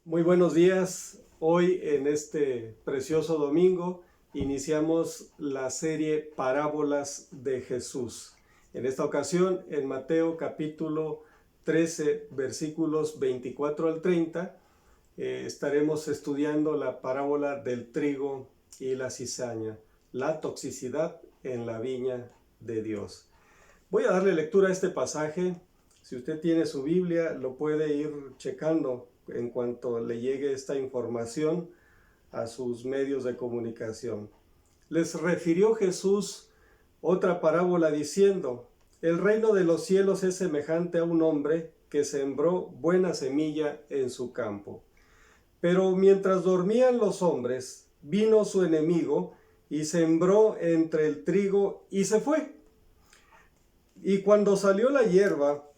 Muy buenos días. Hoy en este precioso domingo iniciamos la serie Parábolas de Jesús. En esta ocasión en Mateo capítulo 13 versículos 24 al 30 estaremos estudiando la parábola del trigo y la cizaña, la toxicidad en la viña de Dios. Voy a darle lectura a este pasaje. Si usted tiene su Biblia, lo puede ir checando en cuanto le llegue esta información a sus medios de comunicación. Les refirió Jesús otra parábola diciendo: el reino de los cielos es semejante a un hombre que sembró buena semilla en su campo. Pero mientras dormían los hombres, vino su enemigo y sembró entre el trigo y se fue. Y cuando salió la hierba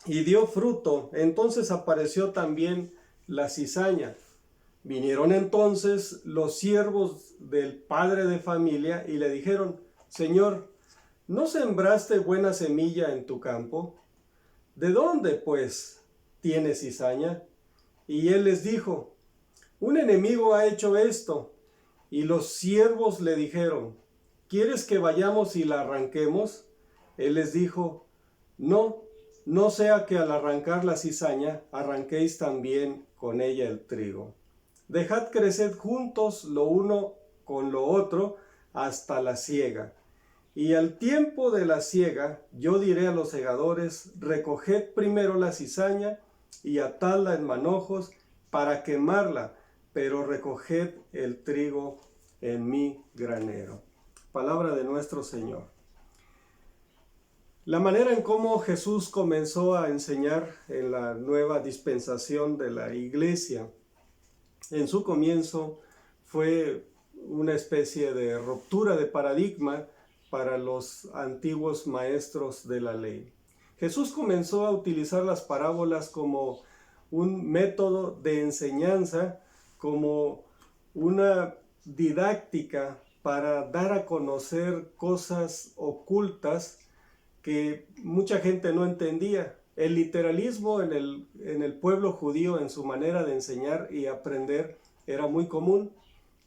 y dio fruto, entonces apareció también la cizaña. Vinieron entonces los siervos del padre de familia y le dijeron: Señor, ¿no sembraste buena semilla en tu campo? ¿De dónde, pues, tienes cizaña? Y él les dijo: un enemigo ha hecho esto. Y los siervos le dijeron: ¿quieres que vayamos y la arranquemos? Él les dijo: no, no sea que al arrancar la cizaña arranquéis también con ella el trigo. Dejad crecer juntos lo uno con lo otro hasta la siega. Y al tiempo de la siega yo diré a los segadores: recoged primero la cizaña y atadla en manojos para quemarla, pero recoged el trigo en mi granero. Palabra de nuestro Señor. La manera en cómo Jesús comenzó a enseñar en la nueva dispensación de la iglesia, en su comienzo fue una especie de ruptura de paradigma para los antiguos maestros de la ley. Jesús comenzó a utilizar las parábolas como un método de enseñanza, como una didáctica para dar a conocer cosas ocultas que mucha gente no entendía. El literalismo en el pueblo judío, en su manera de enseñar y aprender, era muy común.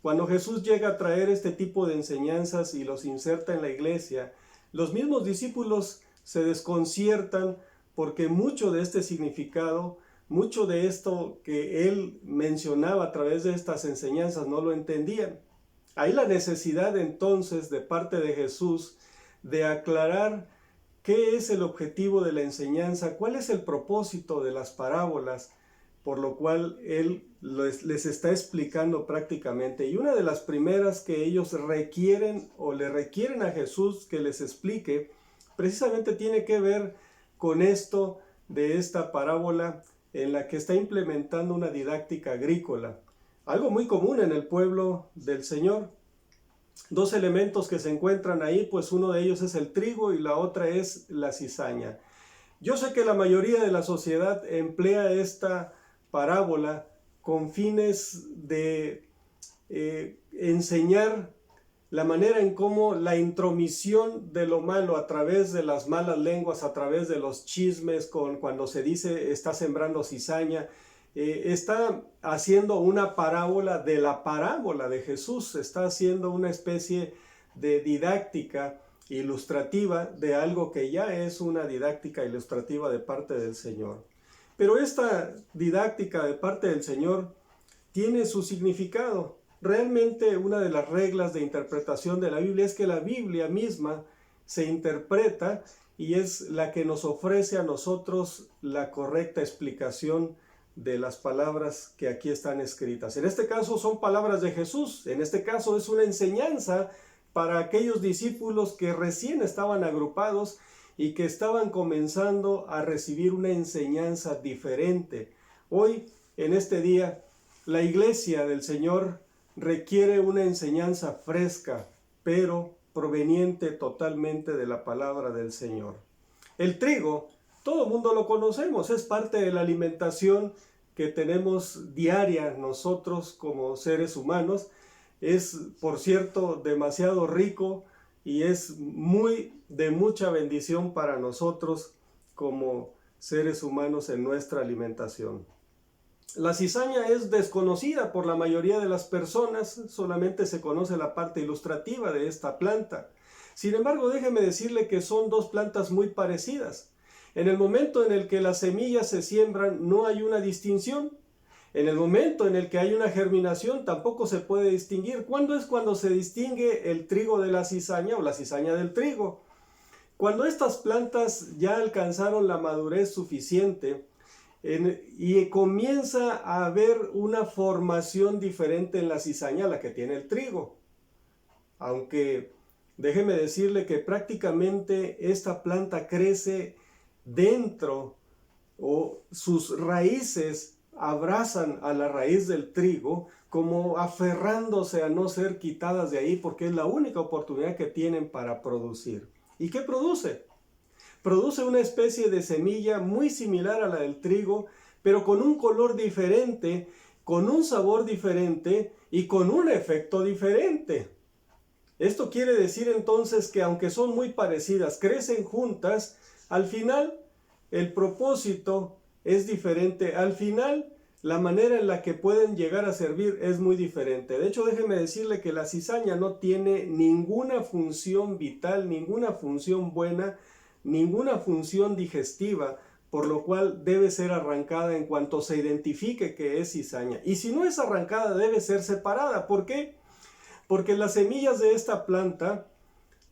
Cuando Jesús llega a traer este tipo de enseñanzas y los inserta en la iglesia, los mismos discípulos se desconciertan porque mucho de este significado, mucho de esto que él mencionaba a través de estas enseñanzas no lo entendían. Hay la necesidad entonces de parte de Jesús de aclarar ¿qué es el objetivo de la enseñanza? ¿Cuál es el propósito de las parábolas? Por lo cual él les está explicando prácticamente. Y una de las primeras que ellos requieren o le requieren a Jesús que les explique, precisamente tiene que ver con esto de esta parábola en la que está implementando una didáctica agrícola. Algo muy común en el pueblo del Señor. Dos elementos que se encuentran ahí, pues uno de ellos es el trigo y la otra es la cizaña. Yo sé que la mayoría de la sociedad emplea esta parábola con fines de enseñar la manera en cómo la intromisión de lo malo a través de las malas lenguas, a través de los chismes, cuando se dice está sembrando cizaña, está haciendo una parábola de la parábola de Jesús, está haciendo una especie de didáctica ilustrativa de algo que ya es una didáctica ilustrativa de parte del Señor. Pero esta didáctica de parte del Señor tiene su significado. Realmente una de las reglas de interpretación de la Biblia es que la Biblia misma se interpreta y es la que nos ofrece a nosotros la correcta explicación de las palabras que aquí están escritas. En este caso son palabras de Jesús, en este caso es una enseñanza para aquellos discípulos que recién estaban agrupados y que estaban comenzando a recibir una enseñanza diferente. Hoy, en este día, la iglesia del Señor requiere una enseñanza fresca, pero proveniente totalmente de la palabra del Señor. El trigo, todo el mundo lo conocemos, es parte de la alimentación que tenemos diaria nosotros como seres humanos. Es, por cierto, demasiado rico y es de mucha bendición para nosotros como seres humanos en nuestra alimentación. La cizaña es desconocida por la mayoría de las personas, solamente se conoce la parte ilustrativa de esta planta. Sin embargo, déjeme decirle que son dos plantas muy parecidas. En el momento en el que las semillas se siembran, no hay una distinción. En el momento en el que hay una germinación, tampoco se puede distinguir. ¿Cuándo es cuando se distingue el trigo de la cizaña o la cizaña del trigo? Cuando estas plantas ya alcanzaron la madurez suficiente y comienza a haber una formación diferente en la cizaña a la que tiene el trigo. Aunque déjeme decirle que prácticamente esta planta crece dentro o sus raíces abrazan a la raíz del trigo como aferrándose a no ser quitadas de ahí porque es la única oportunidad que tienen para producir. ¿Y qué produce? Produce una especie de semilla muy similar a la del trigo, pero con un color diferente, con un sabor diferente y con un efecto diferente. Esto quiere decir entonces que aunque son muy parecidas, crecen juntas, al final el propósito es diferente. Al final la manera en la que pueden llegar a servir es muy diferente. De hecho, déjeme decirle que la cizaña no tiene ninguna función vital, ninguna función buena, ninguna función digestiva, por lo cual debe ser arrancada en cuanto se identifique que es cizaña. Y si no es arrancada, debe ser separada. ¿Por qué? Porque las semillas de esta planta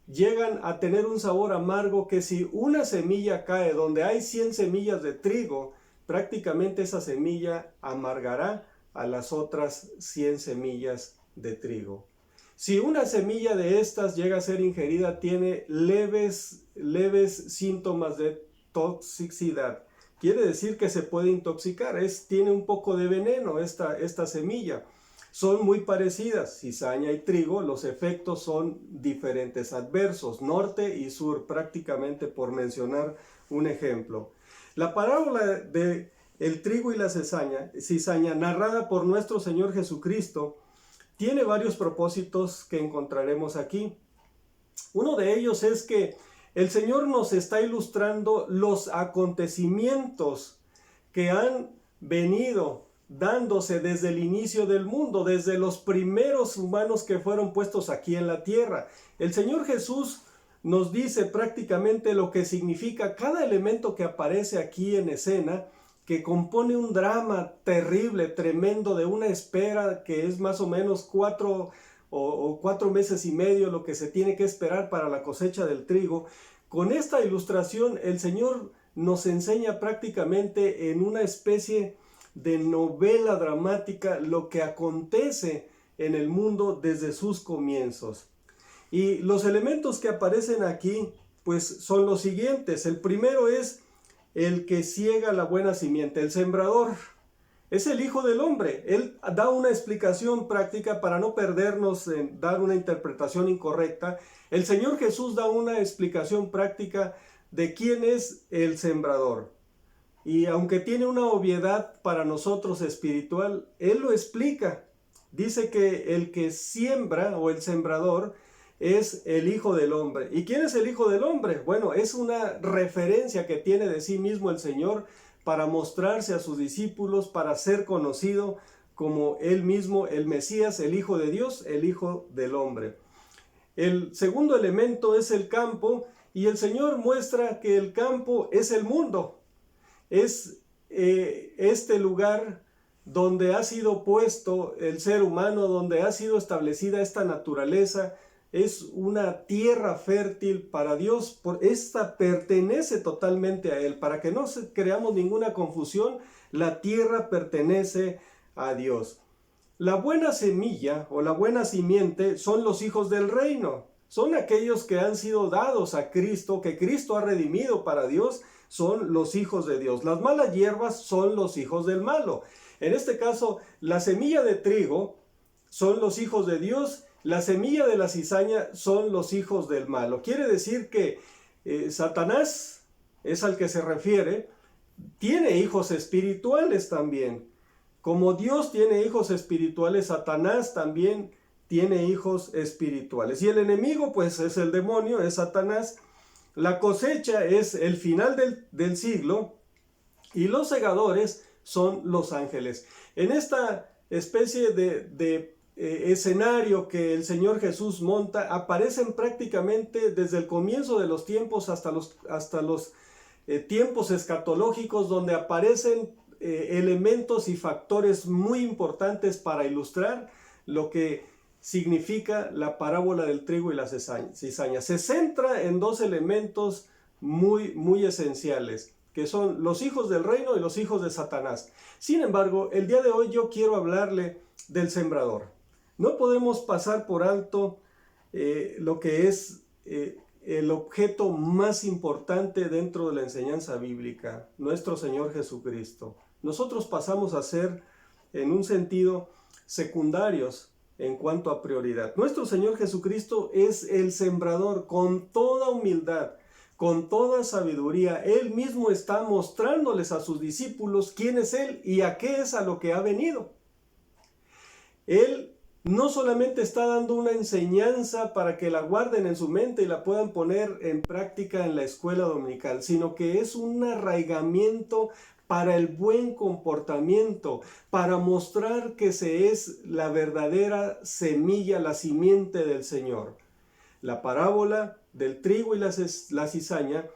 llegan a tener un sabor amargo que si una semilla cae donde hay 100 semillas de trigo, prácticamente esa semilla amargará a las otras 100 semillas de trigo. Si una semilla de estas llega a ser ingerida, tiene leves síntomas de toxicidad. Quiere decir que se puede intoxicar, tiene un poco de veneno esta semilla. Son muy parecidas, cizaña y trigo, los efectos son diferentes, adversos, norte y sur, prácticamente por mencionar un ejemplo. La parábola de el trigo y la cizaña, narrada por nuestro Señor Jesucristo, tiene varios propósitos que encontraremos aquí. Uno de ellos es que el Señor nos está ilustrando los acontecimientos que han venido dándose desde el inicio del mundo, desde los primeros humanos que fueron puestos aquí en la tierra. El Señor Jesús nos dice prácticamente lo que significa cada elemento que aparece aquí en escena, que compone un drama terrible, tremendo, de una espera que es más o menos 4 meses y medio lo que se tiene que esperar para la cosecha del trigo. Con esta ilustración el Señor nos enseña prácticamente en una especie de novela dramática lo que acontece en el mundo desde sus comienzos. Y los elementos que aparecen aquí pues son los siguientes. El primero es el que ciega la buena simiente, el sembrador. Es el Hijo del Hombre. Él da una explicación práctica para no perdernos en dar una interpretación incorrecta. El Señor Jesús da una explicación práctica de quién es el sembrador. Y aunque tiene una obviedad para nosotros espiritual, Él lo explica. Dice que el que siembra o el sembrador es el Hijo del Hombre. ¿Y quién es el Hijo del Hombre? Bueno, es una referencia que tiene de sí mismo el Señor para mostrarse a sus discípulos, para ser conocido como Él mismo, el Mesías, el Hijo de Dios, el Hijo del Hombre. El segundo elemento es el campo, y el Señor muestra que el campo es el mundo. Es este lugar donde ha sido puesto el ser humano, donde ha sido establecida esta naturaleza. Es una tierra fértil para Dios. Esta pertenece totalmente a Él. Para que no creamos ninguna confusión, la tierra pertenece a Dios. La buena semilla o la buena simiente son los hijos del reino. Son aquellos que han sido dados a Cristo, que Cristo ha redimido para Dios. Son los hijos de Dios. Las malas hierbas son los hijos del malo. En este caso, la semilla de trigo son los hijos de Dios. La semilla de la cizaña son los hijos del malo. Quiere decir que Satanás, es al que se refiere, tiene hijos espirituales también. Como Dios tiene hijos espirituales, Satanás también tiene hijos espirituales. Y el enemigo, pues, es el demonio, es Satanás. La cosecha es el final del siglo, y los segadores son los ángeles. En esta especie de escenario que el Señor Jesús monta, aparecen prácticamente desde el comienzo de los tiempos hasta los tiempos escatológicos, donde aparecen elementos y factores muy importantes para ilustrar lo que significa la parábola del trigo y la cizaña. Se centra en dos elementos muy esenciales, que son los hijos del reino y los hijos de Satanás. Sin embargo, el día de hoy yo quiero hablarle del sembrador. No podemos pasar por alto lo que es el objeto más importante dentro de la enseñanza bíblica, nuestro Señor Jesucristo. Nosotros pasamos a ser, en un sentido, secundarios en cuanto a prioridad. Nuestro Señor Jesucristo es el sembrador con toda humildad, con toda sabiduría. Él mismo está mostrándoles a sus discípulos quién es Él y a qué es a lo que ha venido. Él no solamente está dando una enseñanza para que la guarden en su mente y la puedan poner en práctica en la escuela dominical, sino que es un arraigamiento para el buen comportamiento, para mostrar que se es la verdadera semilla, la simiente del Señor. La parábola del trigo y la cizaña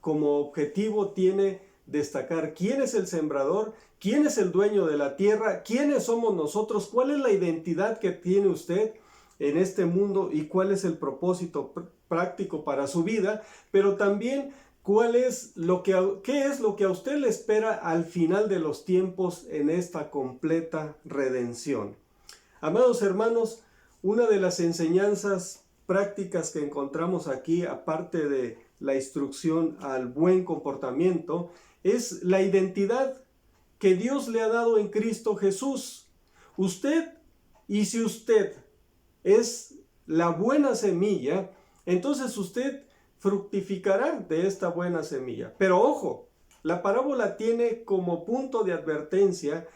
como objetivo tiene destacar quién es el sembrador, quién es el dueño de la tierra, quiénes somos nosotros, cuál es la identidad que tiene usted en este mundo y cuál es el propósito práctico para su vida, pero también qué es lo que a usted le espera al final de los tiempos en esta completa redención. Amados hermanos, una de las enseñanzas prácticas que encontramos aquí, aparte de la instrucción al buen comportamiento, es la identidad que Dios le ha dado en Cristo Jesús. Si usted es la buena semilla, entonces usted fructificará de esta buena semilla. Pero ojo, la parábola tiene como punto de advertencia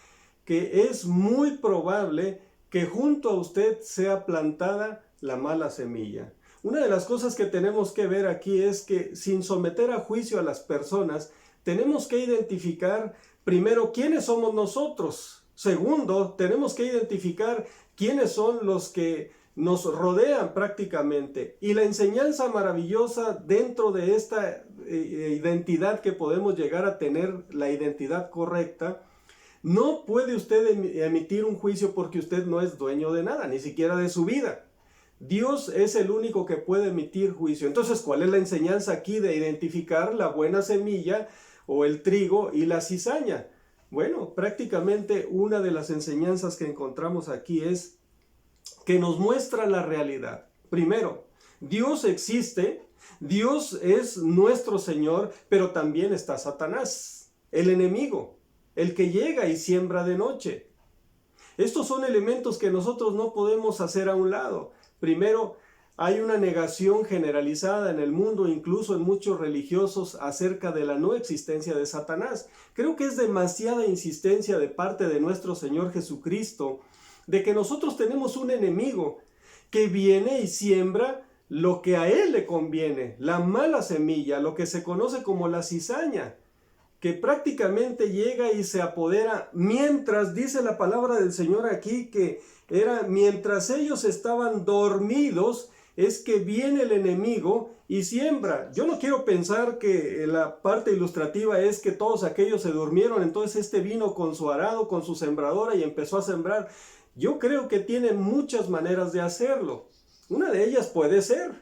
que es muy probable que junto a usted sea plantada la mala semilla. Una de las cosas que tenemos que ver aquí es que sin someter a juicio a las personas, tenemos que identificar primero quiénes somos nosotros. Segundo, tenemos que identificar quiénes son los que nos rodean prácticamente. Y la enseñanza maravillosa dentro de esta identidad que podemos llegar a tener, la identidad correcta, no puede usted emitir un juicio porque usted no es dueño de nada, ni siquiera de su vida. Dios es el único que puede emitir juicio. Entonces, ¿cuál es la enseñanza aquí de identificar la buena semilla o el trigo y la cizaña? Bueno, prácticamente una de las enseñanzas que encontramos aquí es que nos muestra la realidad. Primero, Dios existe, Dios es nuestro Señor, pero también está Satanás, el enemigo, el que llega y siembra de noche. Estos son elementos que nosotros no podemos hacer a un lado. Primero, hay una negación generalizada en el mundo, incluso en muchos religiosos, acerca de la no existencia de Satanás. Creo que es demasiada insistencia de parte de nuestro Señor Jesucristo de que nosotros tenemos un enemigo que viene y siembra lo que a él le conviene, la mala semilla, lo que se conoce como la cizaña, que prácticamente llega y se apodera mientras, dice la palabra del Señor aquí, que era mientras ellos estaban dormidos, es que viene el enemigo y siembra. Yo no quiero pensar que la parte ilustrativa es que todos aquellos se durmieron, entonces este vino con su arado, con su sembradora y empezó a sembrar. Yo creo que tiene muchas maneras de hacerlo. Una de ellas puede ser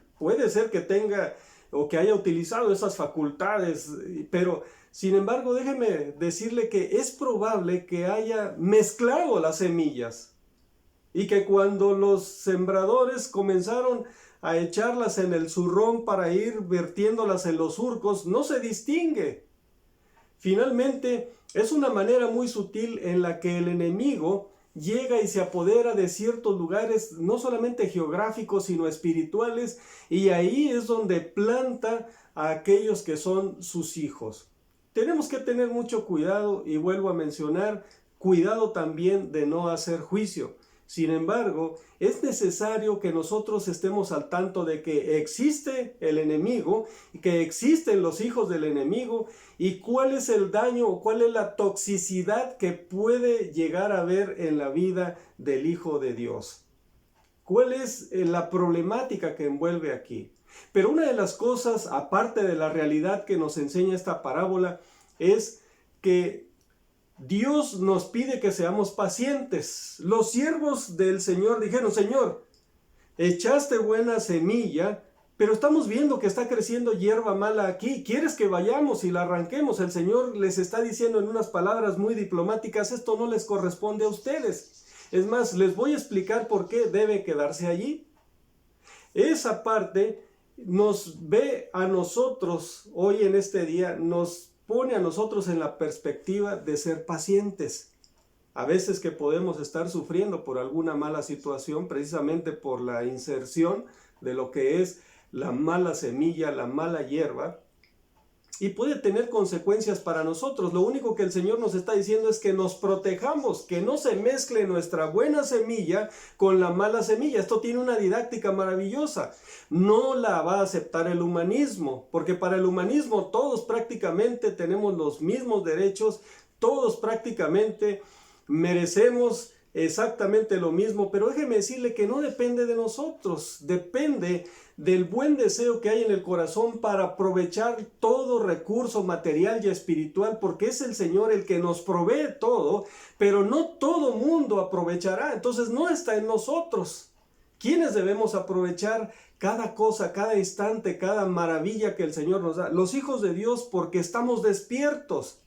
que tenga o que haya utilizado esas facultades, pero sin embargo déjeme decirle que es probable que haya mezclado las semillas y que cuando los sembradores comenzaron a echarlas en el zurrón para ir vertiéndolas en los surcos, no se distingue. Finalmente, es una manera muy sutil en la que el enemigo llega y se apodera de ciertos lugares, no solamente geográficos, sino espirituales, y ahí es donde planta a aquellos que son sus hijos. Tenemos que tener mucho cuidado, y vuelvo a mencionar, cuidado también de no hacer juicio. Sin embargo, es necesario que nosotros estemos al tanto de que existe el enemigo, que existen los hijos del enemigo y cuál es el daño o cuál es la toxicidad que puede llegar a haber en la vida del Hijo de Dios. ¿Cuál es la problemática que envuelve aquí? Pero una de las cosas, aparte de la realidad que nos enseña esta parábola, es que Dios nos pide que seamos pacientes. Los siervos del Señor dijeron: Señor, echaste buena semilla, pero estamos viendo que está creciendo hierba mala aquí. ¿Quieres que vayamos y la arranquemos? El Señor les está diciendo en unas palabras muy diplomáticas: esto no les corresponde a ustedes. Es más, les voy a explicar por qué debe quedarse allí. Esa parte nos ve a nosotros hoy en este día, nos pone a nosotros en la perspectiva de ser pacientes. A veces que podemos estar sufriendo por alguna mala situación, precisamente por la inserción de lo que es la mala semilla, la mala hierba, y puede tener consecuencias para nosotros. Lo único que el Señor nos está diciendo es que nos protejamos, que no se mezcle nuestra buena semilla con la mala semilla. Esto tiene una didáctica maravillosa. No la va a aceptar el humanismo, porque para el humanismo todos prácticamente tenemos los mismos derechos, todos prácticamente merecemos exactamente lo mismo, pero déjeme decirle que no depende de nosotros, depende del buen deseo que hay en el corazón para aprovechar todo recurso material y espiritual, porque es el Señor el que nos provee todo, pero no todo mundo aprovechará. Entonces no está en nosotros. ¿Quiénes debemos aprovechar cada cosa, cada instante, cada maravilla que el Señor nos da? Los hijos de Dios, porque estamos despiertos.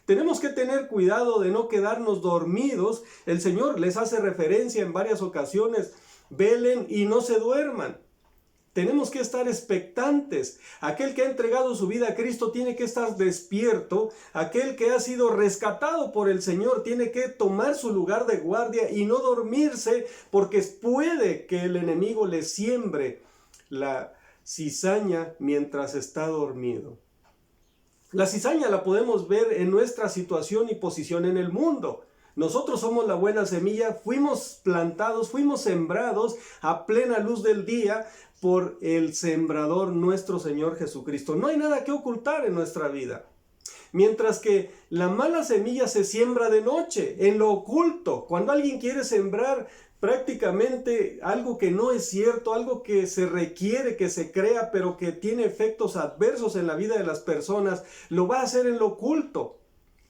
Tenemos que tener cuidado de no quedarnos dormidos. El Señor les hace referencia en varias ocasiones: velen y no se duerman. Tenemos que estar expectantes. Aquel que ha entregado su vida a Cristo tiene que estar despierto. Aquel que ha sido rescatado por el Señor tiene que tomar su lugar de guardia y no dormirse, porque puede que el enemigo le siembre la cizaña mientras está dormido. La cizaña la podemos ver en nuestra situación y posición en el mundo. Nosotros somos la buena semilla, fuimos plantados, fuimos sembrados a plena luz del día por el sembrador, nuestro Señor Jesucristo. No hay nada que ocultar en nuestra vida. Mientras que la mala semilla se siembra de noche, en lo oculto. Cuando alguien quiere sembrar prácticamente algo que no es cierto, algo que se requiere que se crea, pero que tiene efectos adversos en la vida de las personas, lo va a hacer en lo oculto.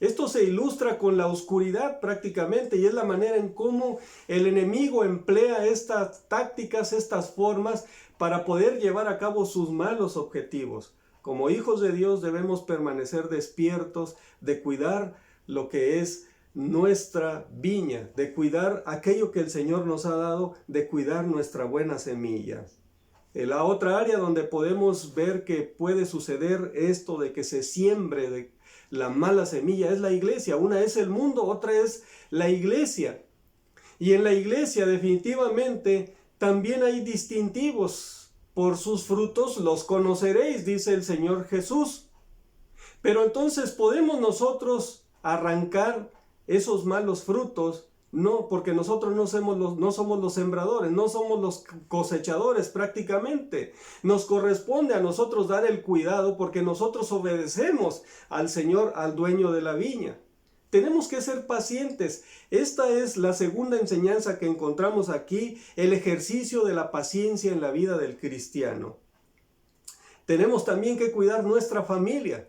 Esto se ilustra con la oscuridad prácticamente, y es la manera en cómo el enemigo emplea estas tácticas, estas formas, para poder llevar a cabo sus malos objetivos. Como hijos de Dios debemos permanecer despiertos, de cuidar lo que es nuestra viña, de cuidar aquello que el Señor nos ha dado, de cuidar nuestra buena semilla. La otra área donde podemos ver que puede suceder esto de que se siembre de la mala semilla es la iglesia. Una es el mundo, otra es la iglesia. Y en la iglesia definitivamente también hay distintivos. Por sus frutos los conoceréis, dice el Señor Jesús. Pero entonces, ¿podemos nosotros arrancar esos malos frutos? No, porque nosotros no somos los sembradores, no somos los cosechadores prácticamente. Nos corresponde a nosotros dar el cuidado, porque nosotros obedecemos al Señor, al dueño de la viña. Tenemos que ser pacientes. Esta es la segunda enseñanza que encontramos aquí, el ejercicio de la paciencia en la vida del cristiano. Tenemos también que cuidar nuestra familia.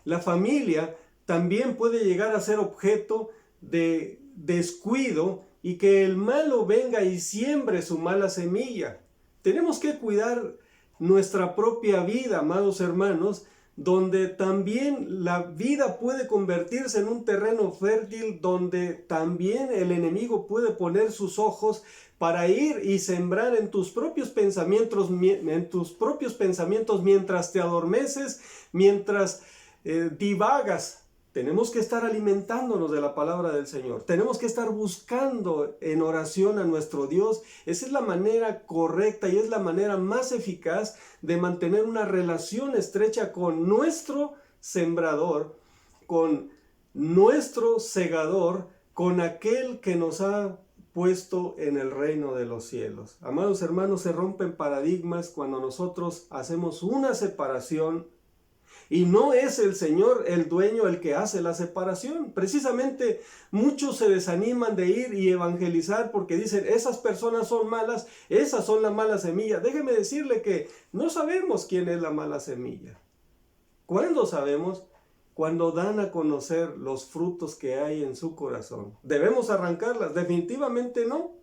La familia también puede llegar a ser objeto de descuido y que el malo venga y siembre su mala semilla. Tenemos que cuidar nuestra propia vida, amados hermanos, donde también la vida puede convertirse en un terreno fértil, donde también el enemigo puede poner sus ojos para ir y sembrar en tus propios pensamientos mientras te adormeces, mientras divagas. Tenemos que estar alimentándonos de la palabra del Señor. Tenemos que estar buscando en oración a nuestro Dios. Esa es la manera correcta y es la manera más eficaz de mantener una relación estrecha con nuestro sembrador, con nuestro segador, con aquel que nos ha puesto en el reino de los cielos. Amados hermanos, se rompen paradigmas cuando nosotros hacemos una separación y no es el Señor, el dueño, el que hace la separación. Precisamente muchos se desaniman de ir y evangelizar porque dicen, esas personas son malas, esas son la mala semilla. Déjeme decirle que no sabemos quién es la mala semilla. ¿Cuándo sabemos? Cuando dan a conocer los frutos que hay en su corazón. ¿Debemos arrancarlas? Definitivamente no.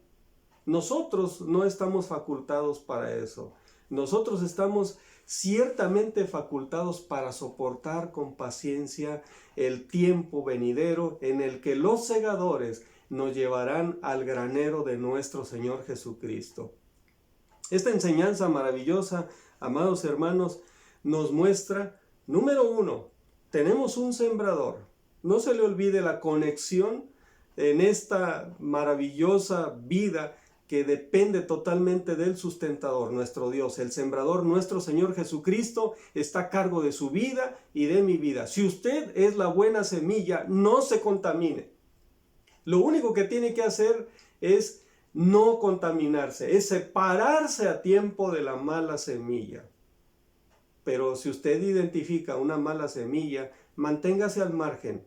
Nosotros no estamos facultados para eso. Nosotros estamos ciertamente facultados para soportar con paciencia el tiempo venidero en el que los segadores nos llevarán al granero de nuestro Señor Jesucristo. Esta enseñanza maravillosa, amados hermanos, nos muestra, número uno, tenemos un sembrador. No se le olvide la conexión en esta maravillosa vida que depende totalmente del sustentador, nuestro Dios, el sembrador, nuestro Señor Jesucristo, está a cargo de su vida y de mi vida. Si usted es la buena semilla, no se contamine. Lo único que tiene que hacer es no contaminarse, es separarse a tiempo de la mala semilla. Pero si usted identifica una mala semilla, manténgase al margen.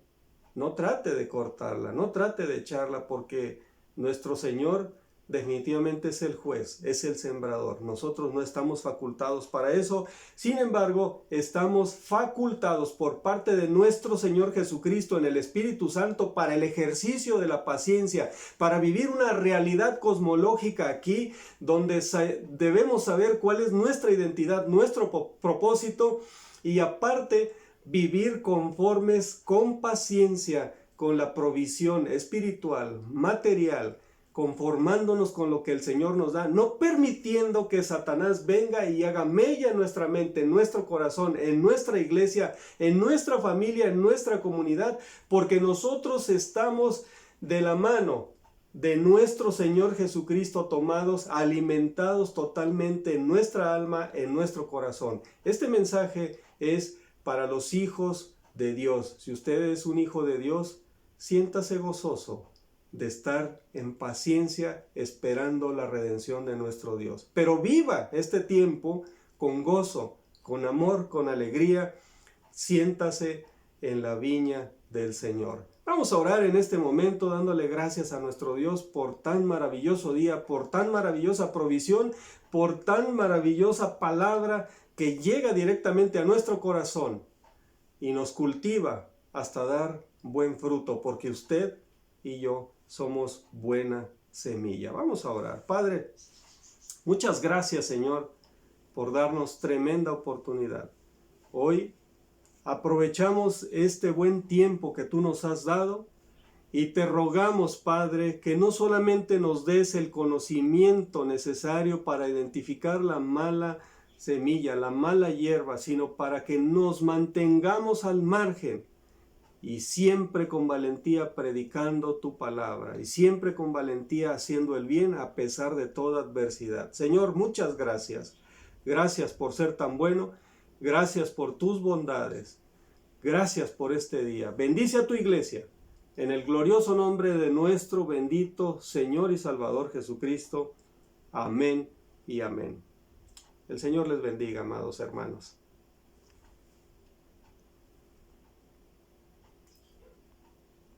No trate de cortarla, no trate de echarla, porque nuestro Señor definitivamente es el juez, es el sembrador. Nosotros no estamos facultados para eso. Sin embargo, estamos facultados por parte de nuestro Señor Jesucristo en el Espíritu Santo para el ejercicio de la paciencia, para vivir una realidad cosmológica aquí, donde debemos saber cuál es nuestra identidad, nuestro propósito, y aparte vivir conformes con paciencia con la provisión espiritual, material, conformándonos con lo que el Señor nos da, no permitiendo que Satanás venga y haga mella en nuestra mente, en nuestro corazón, en nuestra iglesia, en nuestra familia, en nuestra comunidad, porque nosotros estamos de la mano de nuestro Señor Jesucristo, tomados, alimentados totalmente en nuestra alma, en nuestro corazón. Este mensaje es para los hijos de Dios. Si usted es un hijo de Dios, siéntase gozoso de estar en paciencia esperando la redención de nuestro Dios. Pero viva este tiempo con gozo, con amor, con alegría. Siéntase en la viña del Señor. Vamos a orar en este momento dándole gracias a nuestro Dios por tan maravilloso día, por tan maravillosa provisión, por tan maravillosa palabra que llega directamente a nuestro corazón y nos cultiva hasta dar buen fruto, porque usted y yo somos buena semilla. Vamos a orar. Padre, muchas gracias, Señor, por darnos tremenda oportunidad. Hoy aprovechamos este buen tiempo que tú nos has dado y te rogamos, Padre, que no solamente nos des el conocimiento necesario para identificar la mala semilla, la mala hierba, sino para que nos mantengamos al margen y siempre con valentía predicando tu palabra y siempre con valentía haciendo el bien a pesar de toda adversidad. Señor, muchas gracias. Gracias por ser tan bueno. Gracias por tus bondades. Gracias por este día. Bendice a tu iglesia en el glorioso nombre de nuestro bendito Señor y Salvador Jesucristo. Amén y amén. El Señor les bendiga, amados hermanos.